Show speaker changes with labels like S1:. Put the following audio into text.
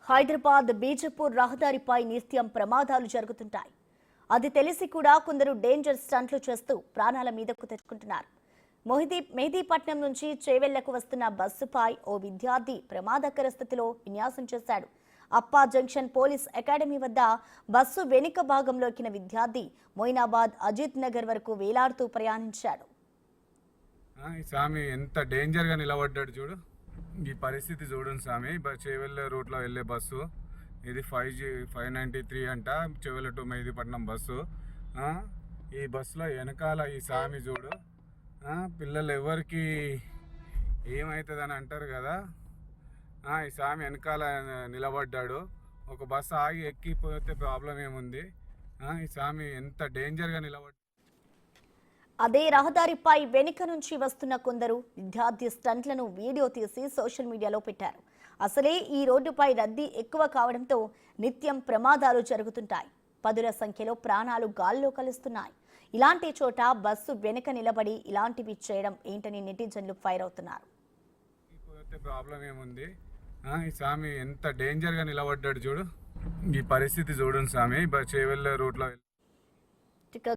S1: హైదరాబాద్ బీజపూర్ రహదారిపై నిత్యం ప్రమాదాలు జరుగుతుంటాయి. అది తెలిసి కూడా కొందరు డేంజర్ స్టంట్లు చేస్తూ ప్రాణాల మీదకు తెచ్చుకుంటున్నారు. మెహదీపట్నం నుంచి చేవెళ్లకు వస్తున్న బస్సుపై ఓ విద్యార్థి ప్రమాదకర స్థితిలో విన్యాసం చేశాడు. అప్పా జంక్షన్ పోలీస్ అకాడమీ వద్ద బస్సు వెనుక భాగంలో ఎక్కిన విద్యార్థి మొయినాబాద్ అజిత్ నగర్ వరకు వేలాడుతూ ప్రయాణించాడు.
S2: స్వామి ఎంత డేంజర్ గా నిలబడ్డాడు చూడు. ఈ పరిస్థితి చూడండి స్వామి. చేవెళ్ళ రూట్లో వెళ్ళే బస్సు ఇది 593 అంట, చేవెళ్ళ టు మెహదీపట్నం బస్సు. ఈ బస్సులో వెనకాల ఈ స్వామి చూడు. పిల్లలు ఎవరికి ఏమవుతుందని అంటారు కదా, ఈ స్వామి వెనకాల నిలబడ్డాడు. ఒక బస్సు ఆగి ఎక్కిపోతే ప్రాబ్లం ఏముంది. ఈ స్వామి ఎంత డేంజర్గా నిలబడ్డాడు.
S1: అదే రహదారిపై వెనుక నుంచి వస్తున్న కొందరు విద్యార్థి స్టంట్లను వీడియో తీసి సోషల్ మీడియాలో పెట్టారు. అసలే ఈ రోడ్డుపై రద్దీ ఎక్కువ కావడంతో నిత్యం ప్రమాదాలు జరుగుతుంటాయి. పదుల సంఖ్యలో ప్రాణాలు గాల్లో కలుస్తున్నాయి. ఇలాంటి చోట బస్సు వెనుక నిలబడి ఇలాంటివి చేయడం ఏంటని నెటిజన్లు ఫైర్ అవుతున్నారు.
S2: ప్రాబ్లం ఏముంది. ఈ స్వామి ఎంత డేంజర్గా నిలబడ్డాడు చూడు. ఈ పరిస్థితి చూడండి స్వామి. చేవెళ్ళ రూట్లో